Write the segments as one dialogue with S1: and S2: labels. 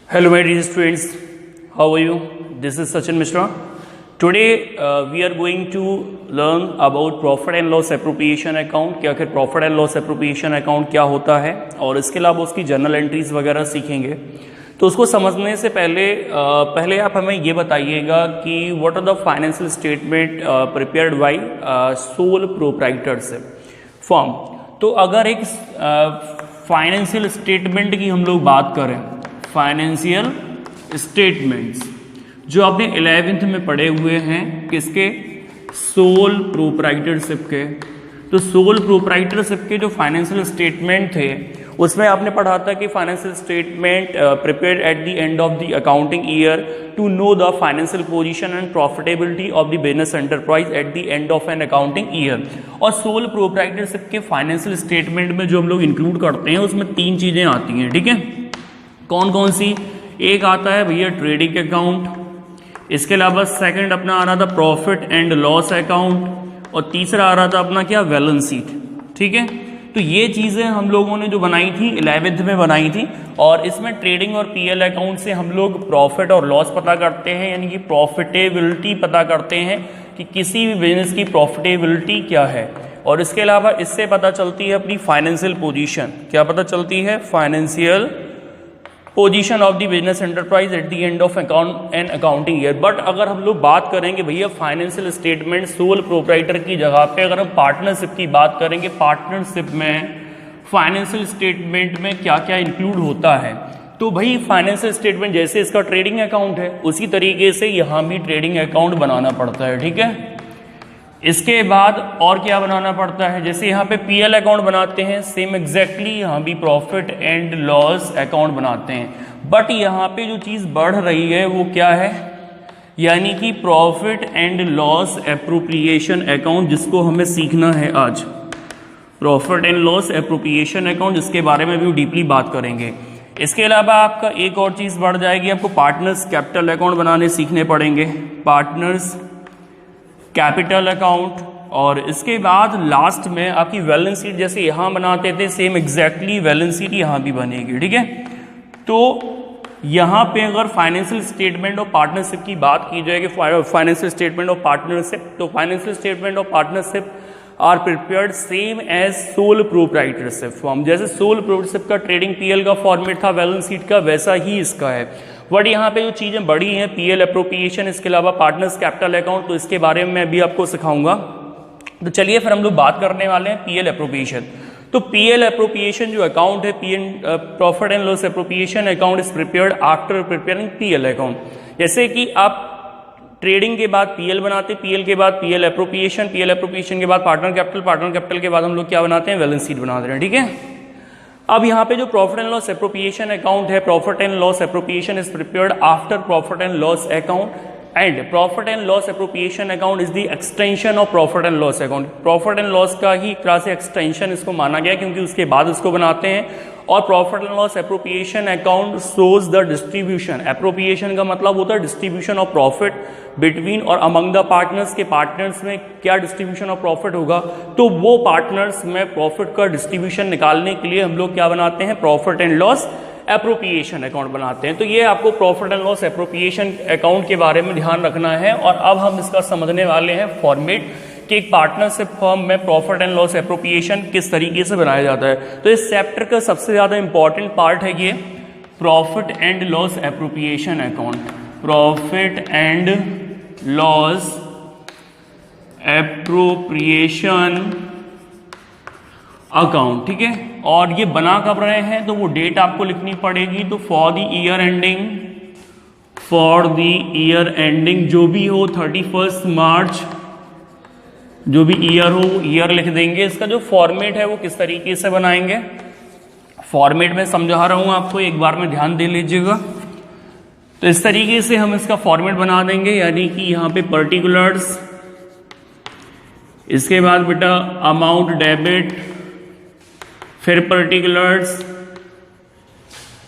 S1: Hello, my dear students. How are you? This is Sachin Mishra. Today we are going to learn about profit and loss appropriation account. कि आखिर profit and loss appropriation account क्या होता है और इसके अलावा उसकी journal entries वगैरह सीखेंगे। तो उसको समझने से पहले आप हमें ये बताइएगा कि what are the financial statement prepared by sole proprietorship firm. तो अगर एक फाइनेंशियल स्टेटमेंट की हम लोग बात करें, फाइनेंशियल स्टेटमेंट्स जो आपने 11th में पढ़े हुए हैं किसके, सोल प्रोप्राइटरशिप के। तो सोल प्रोप्राइटरशिप के जो फाइनेंशियल स्टेटमेंट थे उसमें आपने पढ़ा था कि financial statement prepared at the end of the accounting year to know the financial position and profitability of the business enterprise at the end of an accounting year. और sole proprietorship के financial statement में जो हम लोग include करते हैं उसमें 3 चीजें आती हैं, ठीक है। कौन कौन सी? एक आता है भैया ट्रेडिंग अकाउंट, इसके अलावा सेकंड अपना आ रहा था प्रॉफिट एंड लॉस अकाउंट, और तीसरा आ रहा था अपना क्या, बैलेंस शीट, ठीक है। तो ये चीज़ें हम लोगों ने जो बनाई थी 11th में बनाई थी, और इसमें ट्रेडिंग और पीएल अकाउंट से हम लोग प्रॉफिट और लॉस पता करते हैं, यानी कि प्रॉफिटेबिलिटी पता करते हैं कि किसी भी बिजनेस की प्रॉफिटेबिलिटी क्या है। और इसके अलावा इससे पता चलती है अपनी फाइनेंशियल पोजीशन। क्या पता चलती है? Financial position of the business enterprise at the end of account and accounting year. But अगर हम लोग बात करेंगे भैया फाइनेंशियल स्टेटमेंट सोल प्रोप्राइटर की जगह पे अगर हम पार्टनरशिप की बात करेंगे, पार्टनरशिप में फाइनेंशियल स्टेटमेंट में क्या क्या इंक्लूड होता है, तो भाई फाइनेंशियल स्टेटमेंट जैसे इसका ट्रेडिंग अकाउंट है उसी तरीके से यहाँ भी ट्रेडिंग अकाउंट बनाना पड़ता है, ठीक है। इसके बाद और क्या बनाना पड़ता है, जैसे यहाँ पे पीएल अकाउंट बनाते हैं सेम एग्जैक्टली यहाँ भी प्रॉफिट एंड लॉस अकाउंट बनाते हैं। बट यहाँ पे जो चीज़ बढ़ रही है वो क्या है, यानी कि profit and loss appropriation account, जिसको हमें सीखना है आज। Profit and loss appropriation account, जिसके बारे में भी डीपली बात करेंगे। इसके अलावा आपका एक और चीज़ बढ़ जाएगी, आपको पार्टनर्स कैपिटल अकाउंट बनाने सीखने पड़ेंगे, पार्टनर्स कैपिटल अकाउंट। और इसके बाद लास्ट में आपकी बैलेंस शीट जैसे यहाँ बनाते थे सेम एग्जैक्टली बैलेंस शीट यहाँ भी बनेगी, ठीक है। तो यहाँ पे अगर फाइनेंशियल स्टेटमेंट ऑफ पार्टनरशिप की बात की जाएगी, फाइनेंशियल स्टेटमेंट ऑफ पार्टनरशिप, तो financial statement of partnership are prepared same as sole proprietorship form. जैसे सोल प्रोप्राइटरशिप का ट्रेडिंग पीएल का फॉर्मेट था बैलेंस शीट का, वैसा ही इसका है। बट यहाँ पे जो चीज़ें बड़ी हैं पीएल एप्रोप्रिएशन, इसके अलावा पार्टनर्स कैपिटल अकाउंट, तो इसके बारे में मैं भी आपको सिखाऊंगा। तो चलिए फिर हम लोग बात करने वाले हैं पीएल एप्रोप्रिएशन। तो पीएल एप्रोप्रिएशन जो अकाउंट है, profit and loss appropriation account is prepared after preparing PL account. जैसे कि आप ट्रेडिंग के बाद पीएल बनाते, पीएल के बाद पीएल एप्रोप्रिएशन, पीएल एप्रोप्रिएशन के बाद पार्टनर कैपिटल, पार्टनर कैपिटल के बाद हम लोग क्या बनाते हैं, बैलेंस शीट बना दे रहे हैं, ठीक है। अब यहाँ पे जो profit and loss appropriation account है, profit and loss appropriation is prepared after profit and loss account, and profit and loss appropriation account is the extension of profit and loss account. Profit and loss का ही एक तरह से extension इसको माना गया क्योंकि उसके बाद इसको बनाते हैं। और profit and loss appropriation account shows the distribution. Appropriation का मतलब होता है डिस्ट्रीब्यूशन ऑफ प्रॉफिट बिटवीन और अमंग द पार्टनर्स, के पार्टनर्स में क्या डिस्ट्रीब्यूशन ऑफ प्रॉफिट होगा, तो वो पार्टनर्स में प्रॉफिट का डिस्ट्रीब्यूशन निकालने के लिए हम लोग क्या बनाते हैं, profit and loss appropriation account बनाते हैं। तो ये आपको profit and loss appropriation account के बारे में ध्यान रखना है। और अब हम इसका समझने वाले हैं फॉर्मेट कि एक पार्टनरशिप फर्म में प्रॉफिट एंड लॉस एप्रोप्रिएशन किस तरीके से बनाया जाता है। तो इस चैप्टर का सबसे ज्यादा इंपॉर्टेंट पार्ट है ये profit and loss appropriation account, profit and loss appropriation account, ठीक है। और ये बना कब रहे हैं, तो वो डेट आपको लिखनी पड़ेगी। तो for the year ending, for the year ending जो भी हो 31 मार्च, जो भी ईयर हो ईयर लिख देंगे। इसका जो फॉर्मेट है वो किस तरीके से बनाएंगे, फॉर्मेट में समझा रहा हूं आपको, एक बार में ध्यान दे लीजिएगा। तो इस तरीके से हम इसका फॉर्मेट बना देंगे, यानी कि यहाँ पे पर्टिकुलर्स, इसके बाद बेटा अमाउंट डेबिट, फिर पर्टिकुलर्स,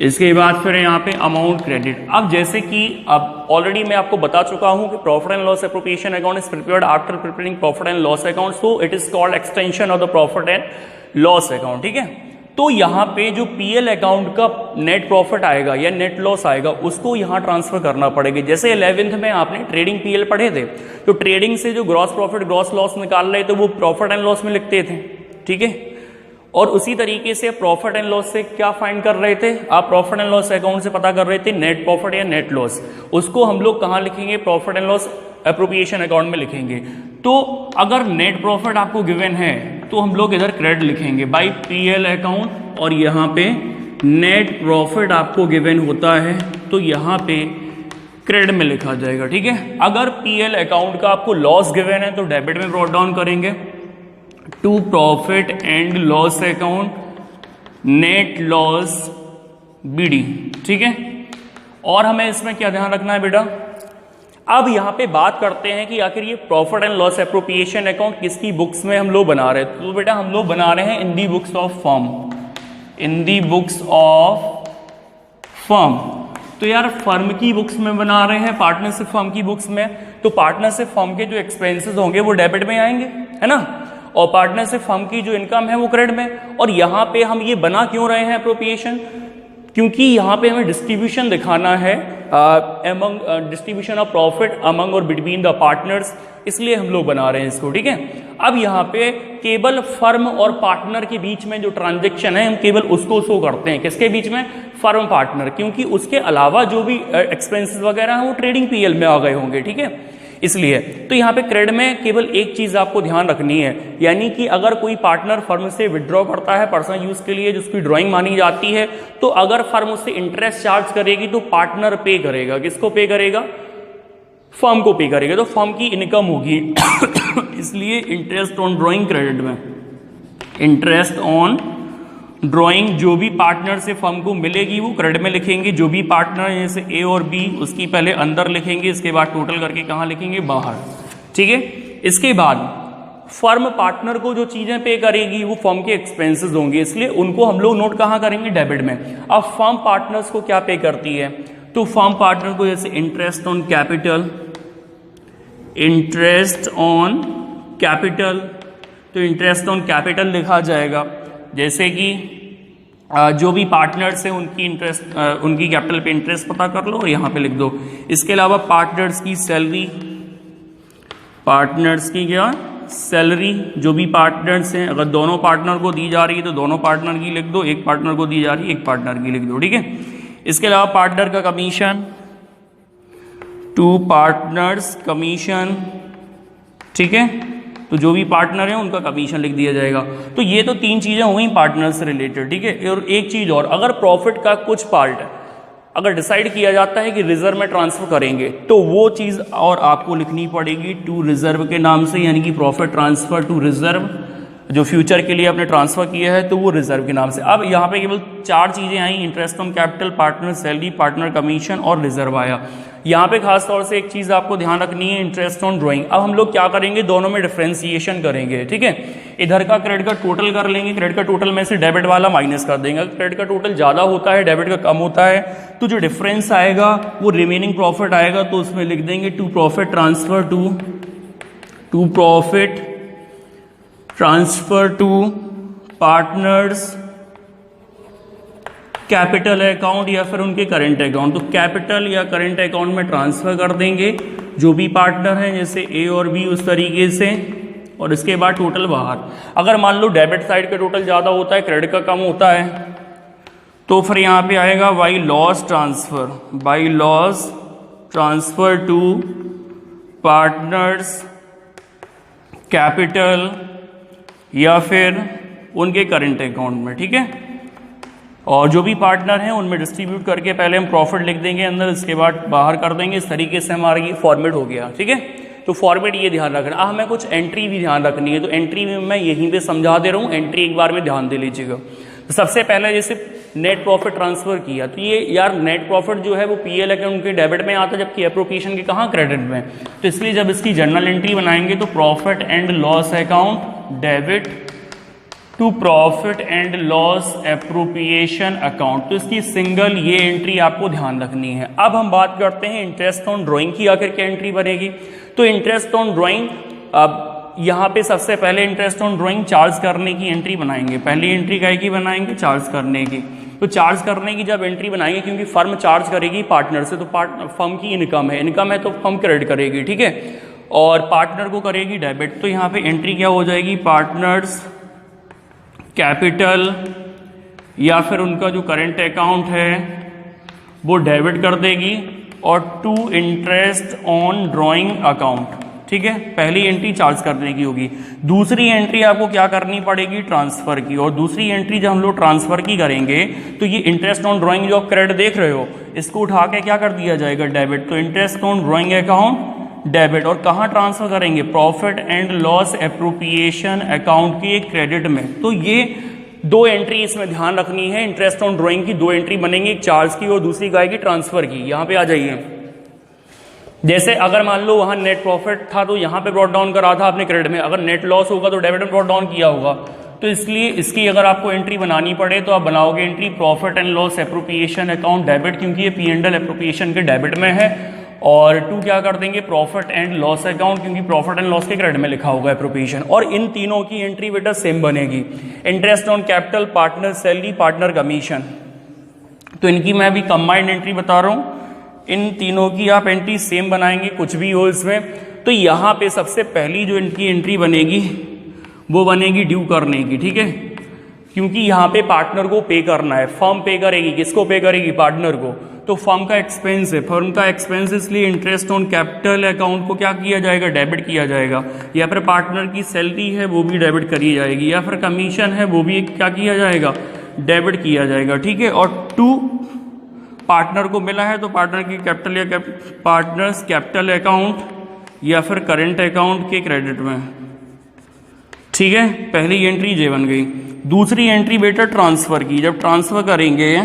S1: इसके बाद फिर यहाँ पे अमाउंट क्रेडिट। अब जैसे कि अब ऑलरेडी मैं आपको बता चुका हूं कि profit and loss appropriation account is prepared after preparing profit and loss account, so it is called extension of the profit and loss account, ठीक है। तो यहाँ पे जो पीएल अकाउंट का नेट प्रॉफिट आएगा या नेट लॉस आएगा उसको यहाँ ट्रांसफर करना पड़ेगा। जैसे 11th में आपने ट्रेडिंग पीएल पढ़े थे, तो ट्रेडिंग से जो ग्रॉस प्रॉफिट ग्रॉस लॉस निकाल रहे थे वो प्रॉफिट एंड लॉस में लिखते थे, ठीक है। और उसी तरीके से प्रॉफिट एंड लॉस से क्या फाइंड कर रहे थे आप, प्रॉफिट एंड लॉस अकाउंट से पता कर रहे थे नेट प्रॉफिट या नेट लॉस, उसको हम लोग कहाँ लिखेंगे, profit and loss appropriation account में लिखेंगे। तो अगर नेट प्रॉफिट आपको गिवन है तो हम लोग इधर क्रेडिट लिखेंगे बाय पीएल अकाउंट, और यहाँ पे नेट प्रॉफिट आपको गिवन होता है तो यहाँ पे क्रेडिट में लिखा जाएगा, ठीक है। अगर पीएल अकाउंट का आपको लॉस गिवन है तो डेबिट में ब्रॉट डाउन करेंगे to profit and loss account net loss BD, ठीक है। और हमें इसमें क्या ध्यान रखना है बेटा, अब यहां पे बात करते हैं कि आखिर ये profit and loss appropriation account किसकी बुक्स में हम लोग बना रहे हैं। तो बेटा हम लोग बना रहे हैं in the books of firm, in the books of firm. तो यार फर्म की बुक्स में बना रहे हैं, पार्टनरशिप फर्म की बुक्स में, तो पार्टनरशिप फर्म के जो एक्सपेंसेस होंगे वो डेबिट में आएंगे, है ना, और पार्टनरशिप फर्म की जो इनकम है वो क्रेडिट में। और यहाँ पे हम ये बना क्यों रहे हैं एप्रोप्रिएशन, क्योंकि यहाँ पे हमें डिस्ट्रीब्यूशन दिखाना है among distribution of profit among और बिटवीन द पार्टनर्स, इसलिए हम लोग बना रहे हैं इसको, ठीक है। अब यहाँ पे केवल फर्म और पार्टनर के बीच में जो ट्रांजैक्शन है हम केवल उसको शो करते हैं, किसके बीच में, फर्म पार्टनर, क्योंकि उसके अलावा जो भी एक्सपेंसेस वगैरह हैं वो ट्रेडिंग पीएल में आ गए होंगे, ठीक है, इसलिए। तो यहाँ पे क्रेडिट में केवल एक चीज आपको ध्यान रखनी है, यानी कि अगर कोई पार्टनर फर्म से विड्रॉ करता है पर्सनल यूज के लिए जिसकी ड्राइंग मानी जाती है, तो अगर फर्म उससे इंटरेस्ट चार्ज करेगी तो पार्टनर पे करेगा, किसको पे करेगा, फर्म को पे करेगा, तो फर्म की इनकम होगी इसलिए इंटरेस्ट ऑन ड्राइंग क्रेडिट में, इंटरेस्ट ऑन ड्राइंग जो भी पार्टनर से फर्म को मिलेगी वो क्रेडिट में लिखेंगे। जो भी पार्टनर जैसे ए और बी उसकी पहले अंदर लिखेंगे, इसके बाद टोटल करके कहाँ लिखेंगे, बाहर, ठीक है। इसके बाद फर्म पार्टनर को जो चीजें पे करेगी वो फर्म के एक्सपेंसेस होंगे, इसलिए उनको हम लोग नोट कहाँ करेंगे, डेबिट में। अब फर्म पार्टनर्स को क्या पे करती है, तो फर्म पार्टनर को जैसे interest on capital, interest on capital, तो इंटरेस्ट ऑन कैपिटल लिखा जाएगा। जैसे कि जो भी पार्टनर्स हैं उनकी इंटरेस्ट उनकी कैपिटल पे इंटरेस्ट पता कर लो और यहाँ पे लिख दो। इसके अलावा पार्टनर्स की सैलरी, पार्टनर्स की क्या सैलरी, जो भी पार्टनर्स हैं अगर दोनों पार्टनर को दी जा रही है तो दोनों पार्टनर की लिख दो, एक पार्टनर को दी जा रही है एक पार्टनर की लिख दो, ठीक है। इसके अलावा पार्टनर का कमीशन, टू पार्टनर्स कमीशन, ठीक है, तो जो भी पार्टनर है उनका कमीशन लिख दिया जाएगा। तो ये तो तीन चीजें हो गई पार्टनर से रिलेटेड, ठीक है। और एक चीज और, अगर प्रॉफिट का कुछ पार्ट अगर डिसाइड किया जाता है कि रिजर्व में ट्रांसफर करेंगे तो वो चीज और आपको लिखनी पड़ेगी टू रिजर्व के नाम से, यानी कि प्रॉफिट ट्रांसफर टू रिजर्व, जो फ्यूचर के लिए आपने ट्रांसफर किया है तो वो रिजर्व के नाम से। अब यहाँ पे केवल चार चीजें आई, interest on capital, partner salary, partner commission और रिजर्व आया। यहाँ पे खास तौर से एक चीज आपको ध्यान रखनी है, इंटरेस्ट ऑन ड्राइंग। अब हम लोग क्या करेंगे, दोनों में डिफरेंशिएशन करेंगे, ठीक है। इधर का क्रेडिट का टोटल कर लेंगे, क्रेडिट का टोटल में से डेबिट वाला माइनस कर देंगे। क्रेडिट का टोटल ज्यादा होता है डेबिट का कम होता है तो जो डिफरेंस आएगा वो रिमेनिंग प्रॉफिट आएगा, तो उसमें लिख देंगे to profit transfer to profit transfer to partners capital account या फिर उनके करंट अकाउंट। तो कैपिटल या करंट अकाउंट में ट्रांसफर कर देंगे जो भी पार्टनर हैं जैसे ए और बी उस तरीके से, और इसके बाद टोटल बाहर। अगर मान लो डेबिट साइड का टोटल ज़्यादा होता है क्रेडिट का कम होता है तो फिर यहाँ पे आएगा by loss transfer, by loss transfer to partners capital या फिर उनके करंट अकाउंट में, ठीक है। और जो भी पार्टनर हैं उनमें डिस्ट्रीब्यूट करके पहले हम प्रॉफिट लिख देंगे अंदर, इसके बाद बाहर कर देंगे। इस तरीके से हमारा ये फॉर्मेट हो गया, ठीक है। तो फॉर्मेट ये ध्यान रखना। हमें कुछ एंट्री भी ध्यान रखनी है, तो एंट्री में मैं यहीं पे समझा दे रहा हूँ, एंट्री एक बार में ध्यान दे लीजिएगा। तो सबसे पहले जैसे नेट प्रॉफिट ट्रांसफर किया, तो ये यार नेट प्रॉफिट जो है वो पीएल अकाउंट के डेबिट में आता है, जबकि एप्रोप्रिएशन के कहाँ क्रेडिट में। तो इसलिए जब इसकी जर्नल एंट्री बनाएंगे तो profit and loss account debit to profit and loss appropriation account, तो इसकी सिंगल ये एंट्री आपको ध्यान रखनी है। अब हम बात करते हैं इंटरेस्ट ऑन ड्राइंग की आखिर क्या एंट्री बनेगी। तो इंटरेस्ट ऑन ड्राइंग यहाँ पे सबसे पहले इंटरेस्ट ऑन ड्राइंग चार्ज करने की एंट्री बनाएंगे। पहली एंट्री काय की बनाएंगे? चार्ज करने की। तो चार्ज करने की जब एंट्री बनाएंगे, क्योंकि फर्म चार्ज करेगी पार्टनर से, तो फर्म की इनकम है तो फर्म क्रेडिट करेगी, ठीक है, और पार्टनर को करेगी डेबिट। तो यहाँ पे एंट्री क्या हो जाएगी? पार्टनर्स कैपिटल या फिर उनका जो करंट अकाउंट है वो डेबिट कर देगी, और to interest on drawing account, ठीक है। पहली एंट्री चार्ज करने की होगी। दूसरी एंट्री आपको क्या करनी पड़ेगी? ट्रांसफर की। और दूसरी एंट्री जब हम लोग ट्रांसफर की करेंगे तो ये इंटरेस्ट ऑन ड्राइंग जो आप क्रेडिट देख रहे हो, इसको उठा के क्या कर दिया जाएगा? डेबिट। तो interest on drawing account debit. और कहाँ ट्रांसफर करेंगे? Profit and loss appropriation account के क्रेडिट में। तो ये दो एंट्री इसमें ध्यान रखनी है। इंटरेस्ट ऑन ड्राइंग की दो एंट्री बनेंगी, एक चार्ज की और दूसरी क्या आएगी? ट्रांसफर की। यहाँ पे आ जाइए। जैसे अगर मान लो वहां नेट प्रॉफिट था तो यहाँ पे ब्रॉट डाउन करा था आपने क्रेडिट में, अगर नेट लॉस होगा तो डेबिट में ब्रॉट डाउन किया होगा। तो इसलिए इसकी अगर आपको एंट्री बनानी पड़े तो आप बनाओगे entry profit and loss appropriation account debit, क्योंकि ये P&L एप्रोप्रिएशन के डेबिट में है। और टू क्या कर देंगे? प्रॉफिट एंड लॉस अकाउंट, क्योंकि प्रॉफिट एंड लॉस के क्रेडिट में लिखा होगा एप्रोप्रिएशन। और इन तीनों की एंट्री बेटा सेम बनेगी। Interest on capital, partner salary, partner commission, तो इनकी मैं अभी कंबाइंड एंट्री बता रहा हूं। इन तीनों की आप एंट्री सेम बनाएंगे, कुछ भी हो इसमें। तो यहाँ पे सबसे पहली जो इनकी एंट्री बनेगी वो बनेगी ड्यू करने की, ठीक है, क्योंकि यहाँ पे पार्टनर को पे करना है। फर्म पे करेगी, किसको पे करेगी? पार्टनर को। तो फर्म का एक्सपेंस है, फर्म का एक्सपेंस, इसलिए इंटरेस्ट ऑन कैपिटल अकाउंट को क्या किया जाएगा? डेबिट किया जाएगा। या फिर पार्टनर की सैलरी है वो भी डेबिट करी जाएगी, या फिर कमीशन है वो भी क्या किया जाएगा? डेबिट किया जाएगा, ठीक है। और टू पार्टनर को मिला है तो पार्टनर की कैपिटल या पार्टनर्स कैपिटल अकाउंट या फिर करंट अकाउंट के क्रेडिट में, ठीक है। पहली एंट्री ये बन गई। दूसरी एंट्री बेटा ट्रांसफर की। जब ट्रांसफर करेंगे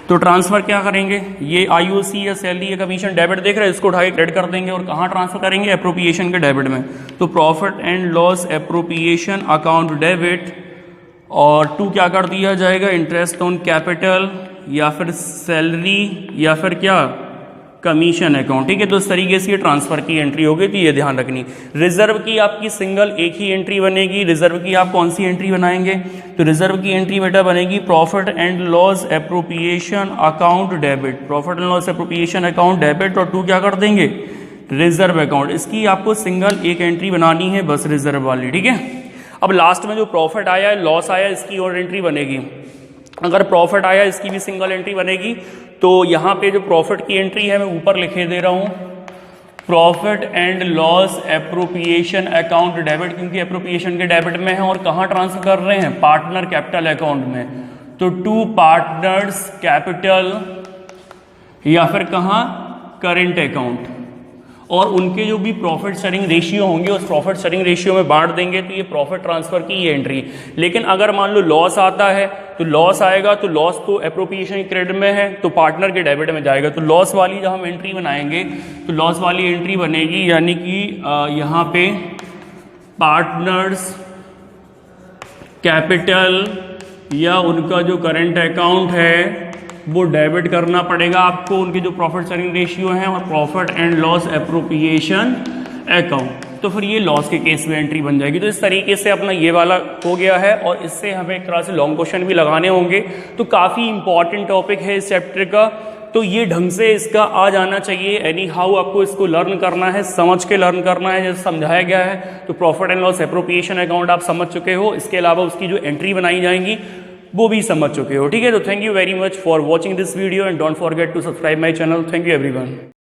S1: तो ट्रांसफर क्या करेंगे? ये IOC या सैलरी या कमीशन डेबिट देख रहे हैं, इसको उठा के क्रेडिट कर देंगे। और कहाँ ट्रांसफर करेंगे? एप्रोप्रिएशन के डेबिट में। तो profit and loss appropriation account debit, और टू क्या कर दिया जाएगा? इंटरेस्ट ऑन कैपिटल या फिर सैलरी या फिर क्या? कमीशन अकाउंट, ठीक है। तो इस तरीके से ये ट्रांसफर की एंट्री होगी, तो ये ध्यान रखनी। रिजर्व की आपकी सिंगल एक ही एंट्री बनेगी। रिजर्व की आप कौन सी एंट्री बनाएंगे? तो रिजर्व की एंट्री बेटा बनेगी profit and loss appropriation account debit. Profit and loss appropriation account debit, और टू क्या कर देंगे? Reserve account. इसकी आपको सिंगल एक एंट्री बनानी है बस, रिजर्व वाली, ठीक है। अब लास्ट में जो प्रॉफिट आया है, लॉस आया, इसकी और एंट्री बनेगी। अगर प्रॉफिट आया इसकी भी सिंगल एंट्री बनेगी। तो यहाँ पे जो प्रॉफिट की एंट्री है मैं ऊपर लिखे दे रहा हूँ, profit and loss appropriation account debit, क्योंकि एप्रोप्रिएशन के डेबिट में है। और कहाँ ट्रांसफर कर रहे हैं? पार्टनर कैपिटल अकाउंट में। तो टू पार्टनर्स कैपिटल या फिर कहाँ? Current account. और उनके जो भी प्रॉफिट शेयरिंग रेशियो होंगे उस प्रॉफिट शेयरिंग रेशियो में बांट देंगे। तो ये प्रॉफिट ट्रांसफर की ये एंट्री। लेकिन अगर मान लो लॉस आता है तो लॉस आएगा, तो लॉस तो एप्रोप्रिएशन क्रेडिट में है तो पार्टनर के डेबिट में जाएगा। तो लॉस वाली जब हम एंट्री बनाएंगे तो लॉस वाली एंट्री बनेगी, यानी कि यहाँ पे पार्टनर्स कैपिटल या उनका जो करंट अकाउंट है वो डेबिट करना पड़ेगा आपको, उनके जो प्रॉफिट शेयरिंग रेशियो हैं, और profit and loss appropriation account. तो फिर ये लॉस के केस में एंट्री बन जाएगी। तो इस तरीके से अपना ये वाला हो गया है, और इससे हमें एक तरह से लॉन्ग क्वेश्चन भी लगाने होंगे। तो काफ़ी इंपॉर्टेंट टॉपिक है इस चैप्टर का, तो ये ढंग से इसका आ जाना चाहिए। एनी हाउ आपको इसको लर्न करना है, समझ के लर्न करना है जैसे समझाया गया है। तो profit and loss appropriation account आप समझ चुके हो, इसके अलावा उसकी जो एंट्री बनाई जाएंगी वो भी समझ चुके हो, ठीक है। तो thank you very much for watching this video and don't forget to subscribe my channel. Thank you everyone.